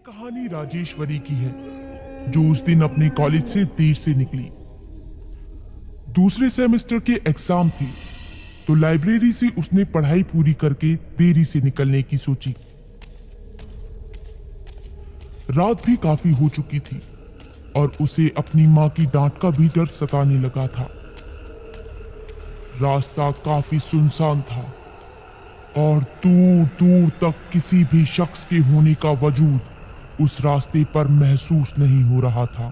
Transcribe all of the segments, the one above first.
कहानी राजेश्वरी की है, जो उस दिन अपने कॉलेज से देर से निकली। दूसरे सेमेस्टर के एग्जाम थे, तो लाइब्रेरी से उसने पढ़ाई पूरी करके देरी से निकलने की सोची। रात भी काफी हो चुकी थी और उसे अपनी मां की डांट का भी डर सताने लगा था। रास्ता काफी सुनसान था और दूर दूर तक किसी भी शख्स के होने का वजूद उस रास्ते पर महसूस नहीं हो रहा था।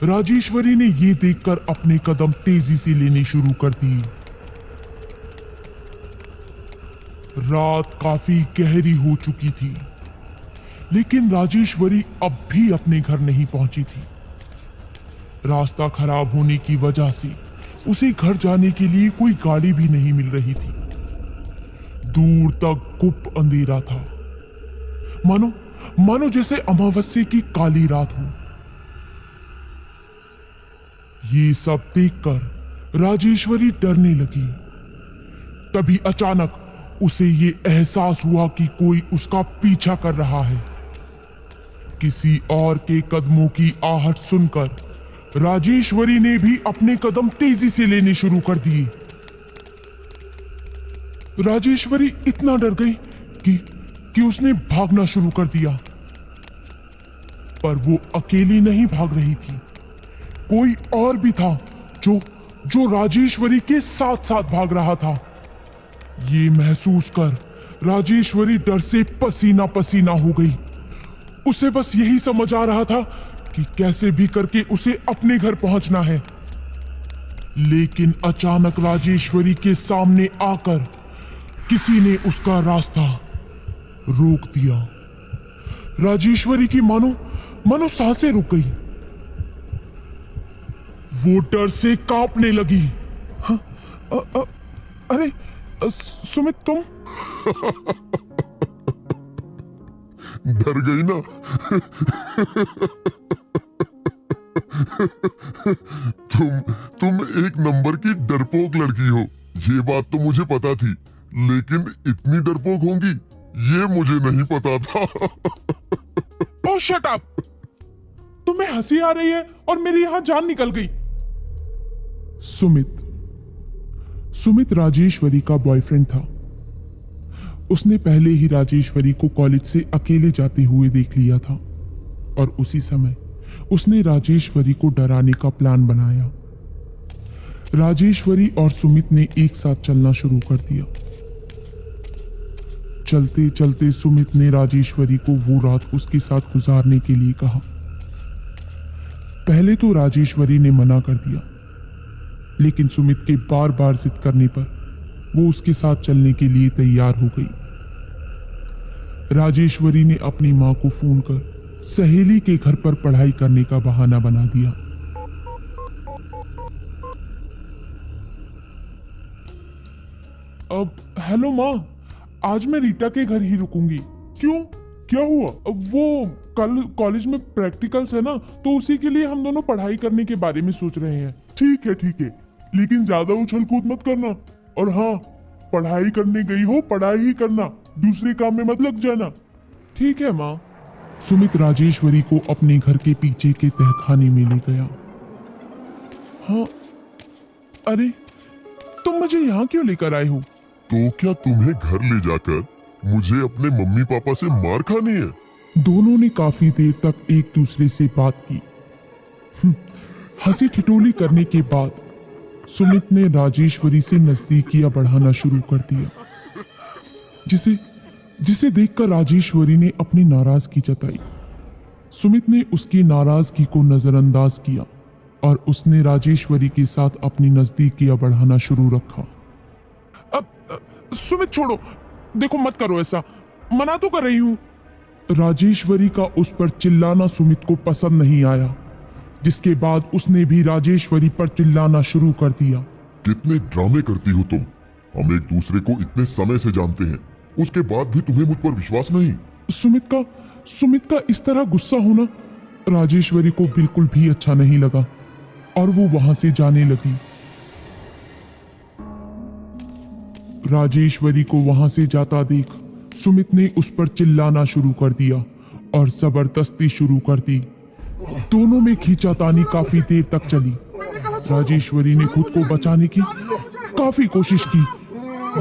राजेश्वरी ने यह देखकर अपने कदम तेजी से लेने शुरू कर दिए। रात काफी गहरी हो चुकी थी, लेकिन राजेश्वरी अब भी अपने घर नहीं पहुंची थी। रास्ता खराब होने की वजह से उसे घर जाने के लिए कोई गाड़ी भी नहीं मिल रही थी। दूर तक गुप्त अंधेरा था, मानो जैसे अमावस्या की काली रात हो। ये सब देखकर राजेश्वरी डरने लगी। तभी अचानक उसे ये एहसास हुआ कि कोई उसका पीछा कर रहा है। किसी और के कदमों की आहट सुनकर राजेश्वरी ने भी अपने कदम तेजी से लेने शुरू कर दिए। राजेश्वरी इतना डर गई कि उसने भागना शुरू कर दिया। पर वो अकेली नहीं भाग रही थी, कोई और भी था जो राजेश्वरी के साथ साथ भाग रहा था। ये महसूस कर राजेश्वरी डर से पसीना पसीना हो गई। उसे बस यही समझ आ रहा था कि कैसे भी करके उसे अपने घर पहुंचना है। लेकिन अचानक राजेश्वरी के सामने आकर किसी ने उसका रास्ता रोक दिया। राजेश्वरी की मानो सांसें रुक गई। वो डर से कांपने लगी। हाँ, अरे सुमित, तुम डर गई ना? तुम एक नंबर की डरपोक लड़की हो, ये बात तो मुझे पता थी, लेकिन इतनी डरपोक होंगी ये मुझे नहीं पता था। ओह शट अप! तुम्हें हंसी आ रही है और मेरी यहां जान निकल गई। सुमित राजेश्वरी का बॉयफ्रेंड था। उसने पहले ही राजेश्वरी को कॉलेज से अकेले जाते हुए देख लिया था और उसी समय उसने राजेश्वरी को डराने का प्लान बनाया। राजेश्वरी और सुमित ने एक साथ चलना शुरू कर दिया। चलते चलते सुमित ने राजेश्वरी को वो रात उसके साथ गुजारने के लिए कहा। पहले तो राजेश्वरी ने मना कर दिया, लेकिन सुमित के बार बार जिद करने पर वो उसके साथ चलने के लिए तैयार हो गई। राजेश्वरी ने अपनी मां को फोन कर सहेली के घर पर पढ़ाई करने का बहाना बना दिया। अब हेलो मां, आज मैं रीटा के घर ही रुकूंगी। क्यों, क्या हुआ? वो कल कॉलेज में प्रैक्टिकल्स है ना, तो उसी के लिए हम दोनों पढ़ाई करने के बारे में सोच रहे हैं। ठीक है, लेकिन ज्यादा उछल कूद मत करना। और हाँ, पढ़ाई करने गई हो, पढ़ाई ही करना, दूसरे काम में मत लग जाना। ठीक है माँ। सुमित राजेश्वरी को अपने घर के पीछे के तहखाने में ले गया। हाँ, अरे तुम मुझे यहाँ क्यों लेकर आए हो? तो क्या तुम्हें घर ले जाकर मुझे अपने मम्मी पापा से मार खानी है? दोनों ने काफी देर तक एक दूसरे से बात की। हंसी ठिठोली करने के बाद सुमित ने राजेश्वरी से नजदीकियां बढ़ाना शुरू कर दिया, जिसे देखकर राजेश्वरी ने अपनी नाराजगी जताई। सुमित ने उसकी नाराजगी को नजरअंदाज किया और उसने राजेश्वरी के साथ अपनी नजदीकियां बढ़ाना शुरू रखा। अब सुमित छोड़ो, देखो मत करो ऐसा, मना तो कर रही हूं। राजेश्वरी का उस पर चिल्लाना सुमित को पसंद नहीं आया, जिसके बाद उसने भी राजेश्वरी पर चिल्लाना शुरू कर दिया। कितने ड्रामे करती हो तुम? हम एक दूसरे को इतने समय से जानते हैं, उसके बाद भी तुम्हें मुझ पर विश्वास नहीं? सुमित का इस तरह गुस्सा होना राजेश्वरी को बिल्कुल भी अच्छा नहीं लगा और वो वहां से जाने लगी। राजेश्वरी को वहां से जाता देख सुमित ने उस पर चिल्लाना शुरू कर दिया और जबरदस्ती शुरू कर दी। दोनों में खींचातानी काफी देर तक चली। राजेश्वरी ने खुद को बचाने की काफी कोशिश की।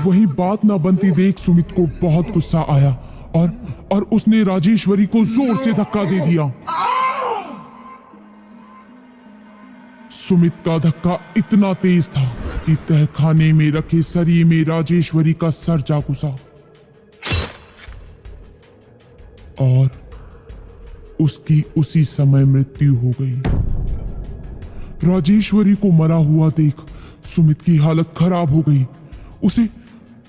वही बात ना बनती देख सुमित को बहुत गुस्सा आया और उसने राजेश्वरी को जोर से धक्का दे दिया। सुमित का धक्का इतना तेज था कि तहखाने में रखे सरिये में राजेश्वरी का सर जा घुसा और उसकी उसी समय मृत्यु हो गई। राजेश्वरी को मरा हुआ देख सुमित की हालत खराब हो गई।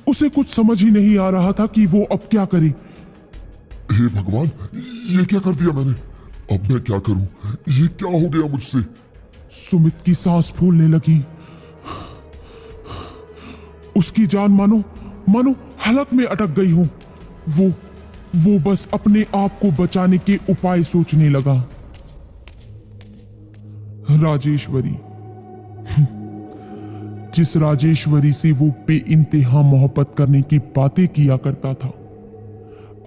उसे कुछ समझ ही नहीं आ रहा था कि वो अब क्या करे। हे भगवान, ये क्या कर दिया मैंने? अब मैं क्या करूं? ये क्या हो गया मुझसे? सुमित की सांस फूलने लगी। उसकी जान मानो हलक में अटक गई हो। वो बस अपने आप को बचाने के उपाय सोचने लगा। राजेश्वरी, जिस राजेश्वरी से वो बेइंतहा मोहब्बत करने की बातें किया करता था,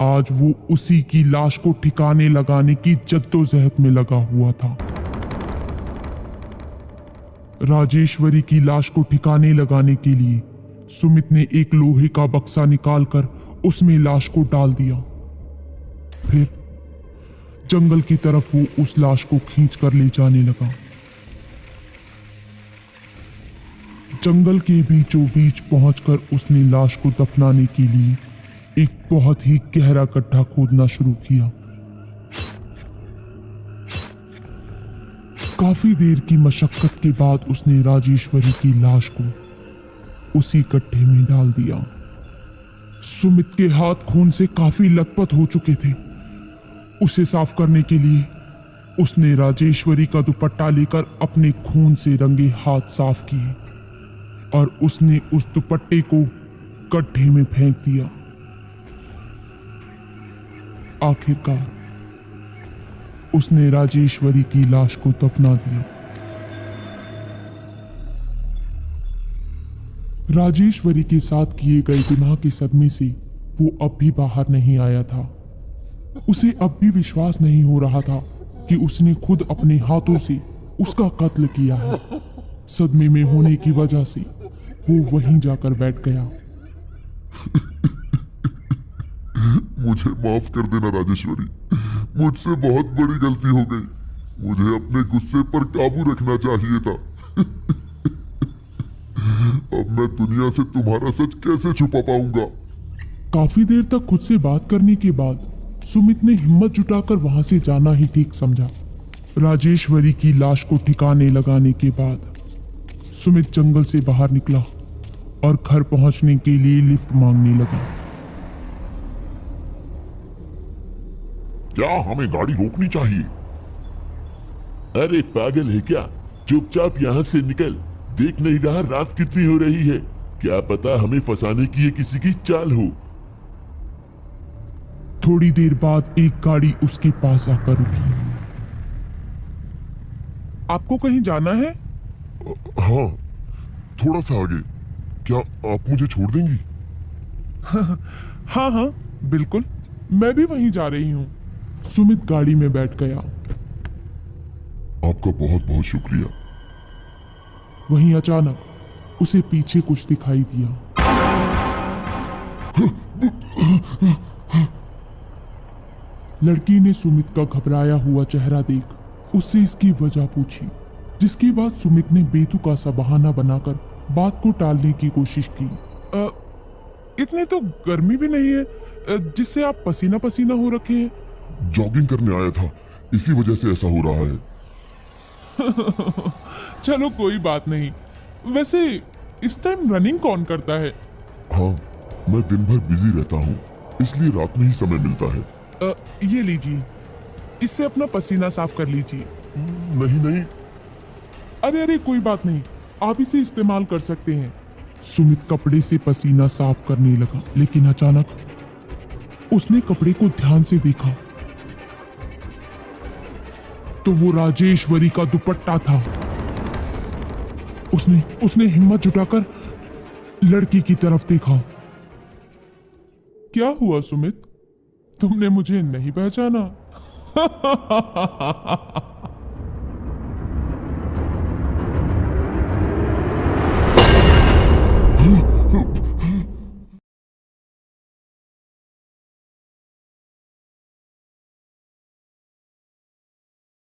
आज वो उसी की लाश को ठिकाने लगाने की जद्दोजहद में लगा हुआ था। राजेश्वरी की लाश को ठिकाने लगाने के लिए सुमित ने एक लोहे का बक्सा निकालकर उसमें लाश को डाल दिया। फिर जंगल की तरफ वो उस लाश को खींचकर ले जाने लगा। जंगल के बीचों बीच पहुंचकर उसने लाश को दफनाने के लिए एक बहुत ही गहरा गड्ढा खोदना शुरू किया। काफी देर की मशक्कत के बाद उसने राजेश्वरी की लाश को उसी गड्ढे में डाल दिया। सुमित के हाथ खून से काफी लथपथ हो चुके थे। उसे साफ करने के लिए उसने राजेश्वरी का दुपट्टा लेकर अपने खून से रंगे हाथ साफ किए और उसने उस दुपट्टे को गड्ढे में फेंक दिया। आखिरकार उसने राजेश्वरी की लाश को दफना दिया। राजेश्वरी के साथ किए गए गुनाह के सदमे से वो अब भी बाहर नहीं आया था। उसे अब भी विश्वास नहीं हो रहा था कि उसने खुद अपने हाथों से उसका कत्ल किया है। सदमे में होने की वजह से वो वहीं जाकर बैठ गया। मुझे माफ कर देना राजेश्वरी, मुझसे बहुत बड़ी गलती हो गई। मुझे अपने गुस्से पर काबू रखना चाहिए था। अब मैं दुनिया से तुम्हारा सच कैसे छुपा पाऊंगा? काफी देर तक खुद से बात करने के बाद सुमित ने हिम्मत जुटाकर वहां से जाना ही ठीक समझा। राजेश्वरी की लाश को ठिकाने लगाने के बाद सुमित जंगल से बाहर निकला और घर पहुंचने के लिए लिफ्ट मांगने लगा। क्या हमें गाड़ी रोकनी चाहिए? अरे पागल है क्या? चुपचाप यहाँ से निकल। देख नहीं रहा रात कितनी हो रही है? क्या पता हमें फंसाने की ये किसी की चाल हो। थोड़ी देर बाद एक गाड़ी उसके पास आकर रुकी। आपको कहीं जाना है? हाँ, थोड़ा सा आगे। क्या आप मुझे छोड़ देंगी? हाँ हाँ बिल्कुल, मैं भी वहीं जा रही हूँ। सुमित गाड़ी में बैठ गया। आपका बहुत बहुत शुक्रिया। वहीं अचानक उसे पीछे कुछ दिखाई दिया। लड़की ने सुमित का घबराया हुआ चेहरा देख उससे इसकी वजह पूछी, जिसके बाद सुमित ने बेतुका सा बहाना बनाकर बात को टालने की कोशिश की। इतनी तो गर्मी भी नहीं है जिससे आप पसीना पसीना हो रखे हैं। जॉगिंग करने आया था, इसी वजह से ऐसा हो रहा है। चलो कोई बात नहीं। वैसे इस टाइम रनिंग कौन करता है? हाँ, मैं दिन भर बिजी रहता हूँ, इसलिए रात में ही समय मिलता है। ये लीजिए, इससे अपना पसीना साफ कर लीजिए। नहीं नहीं। अरे कोई बात नहीं, आप इसे इस्तेमाल कर सकते हैं। सुमित कपड़े से पसीना साफ करने लगा, लेकिन अचानक उसने कपड़े को ध्यान से देखा तो वो राजेश्वरी का दुपट्टा था। उसने हिम्मत जुटाकर लड़की की तरफ देखा। क्या हुआ सुमित? तुमने मुझे नहीं पहचाना?